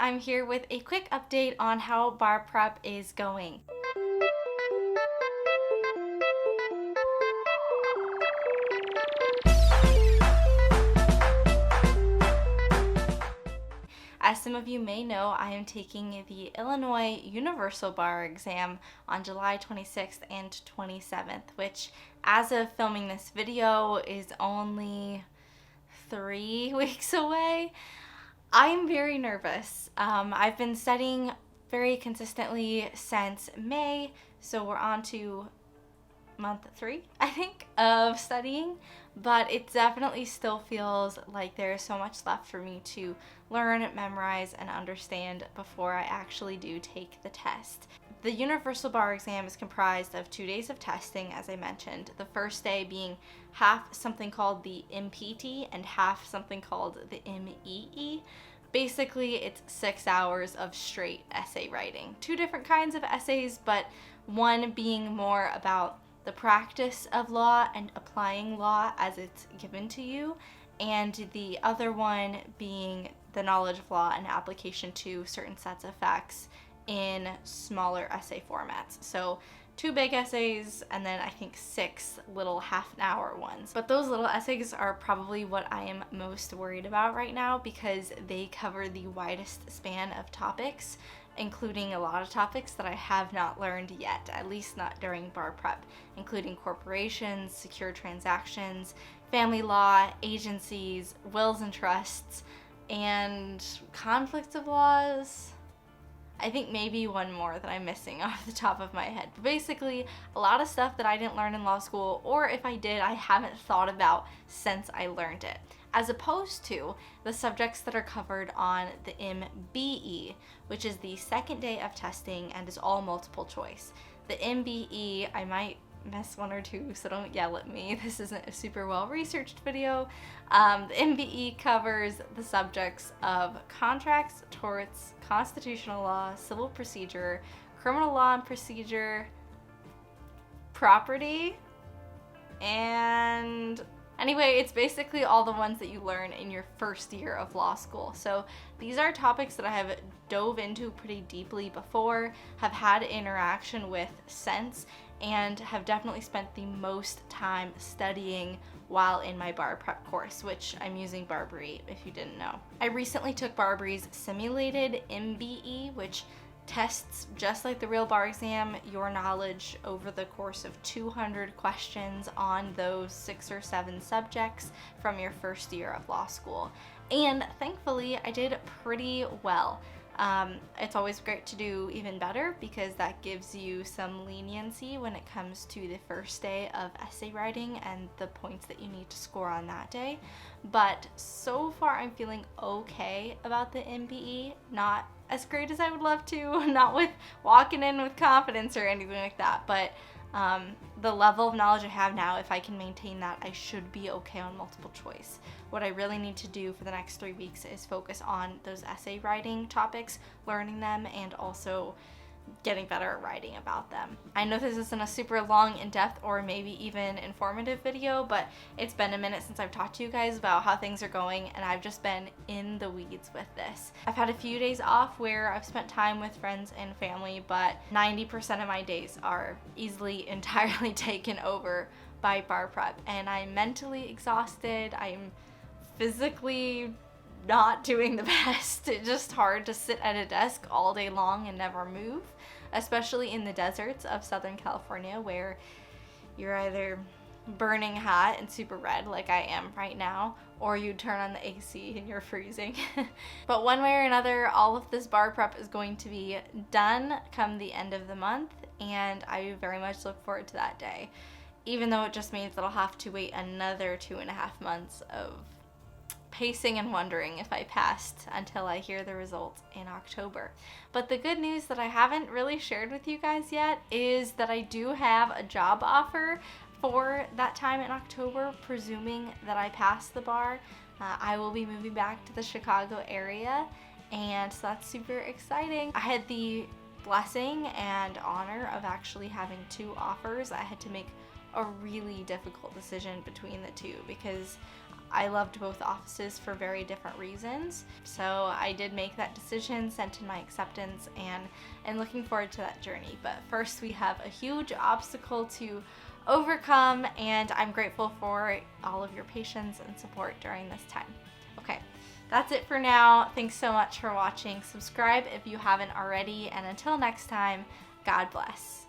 I'm here with a quick update on how bar prep is going. As some of you may know, I am taking the Illinois Universal Bar exam on July 26th and 27th, which as of filming this video is only 3 weeks away. I'm very nervous. I've been studying very consistently since May, so we're on to month 3, I think, of studying, but it definitely still feels like there's so much left for me to learn, memorize, and understand before I actually do take the test. The Universal Bar exam is comprised of 2 days of testing, as I mentioned, the first day being half something called the MPT and half something called the MEE. Basically, it's 6 hours of straight essay writing. 2 different kinds of essays, but one being more about the practice of law and applying law as it's given to you, and the other one being the knowledge of law and application to certain sets of facts in smaller essay formats. So 2 big essays and then I think 6 little half-an-hour ones. But those little essays are probably what I am most worried about right now because they cover the widest span of topics, including a lot of topics that I have not learned yet, at least not during bar prep, including corporations, secure transactions, family law, agencies, wills and trusts, and conflicts of laws. I think maybe one more that I'm missing off the top of my head. But basically, a lot of stuff that I didn't learn in law school, or if I did, I haven't thought about since I learned it. As opposed to the subjects that are covered on the MBE, which is the second day of testing and is all multiple choice. The MBE, I might miss 1 or 2, so don't yell at me. This isn't a super well-researched video. The MBE covers the subjects of contracts, torts, constitutional law, civil procedure, criminal law and procedure, property, and anyway, it's basically all the ones that you learn in your first year of law school. So these are topics that I have dove into pretty deeply before, have had interaction with since, and have definitely spent the most time studying while in my bar prep course, which I'm using Barbary if you didn't know. I recently took Barbary's simulated MBE, which tests, just like the real bar exam, your knowledge over the course of 200 questions on those 6 or 7 subjects from your first year of law school. And thankfully, I did pretty well. It's always great to do even better because that gives you some leniency when it comes to the first day of essay writing and the points that you need to score on that day. But so far I'm feeling okay about the MBE, not as great as I would love to, not with walking in with confidence or anything like that, but the level of knowledge I have now, if I can maintain that, I should be okay on multiple choice. What I really need to do for the next 3 weeks is focus on those essay writing topics, learning them, and also getting better at writing about them. I know this isn't a super long, in-depth, or maybe even informative video, but it's been a minute since I've talked to you guys about how things are going, and I've just been in the weeds with this. I've had a few days off where I've spent time with friends and family, but 90% of my days are easily entirely taken over by bar prep, and I'm mentally exhausted. I'm physically not doing the best. It's just hard to sit at a desk all day long and never move, especially in the deserts of Southern California where you're either burning hot and super red like I am right now, or you turn on the AC and you're freezing. But one way or another, all of this bar prep is going to be done come the end of the month, and I very much look forward to that day, even though it just means that I'll have to wait another 2.5 months of pacing and wondering if I passed until I hear the results in October. But the good news that I haven't really shared with you guys yet is that I do have a job offer for that time in October, presuming that I pass the bar. I will be moving back to the Chicago area, and so that's super exciting. I had the blessing and honor of actually having 2 offers. I had to make a really difficult decision between the 2 because I loved both offices for very different reasons. So I did make that decision, sent in my acceptance, and looking forward to that journey. But first, we have a huge obstacle to overcome, and I'm grateful for all of your patience and support during this time. Okay, that's it for now. Thanks so much for watching. Subscribe if you haven't already, and until next time, God bless.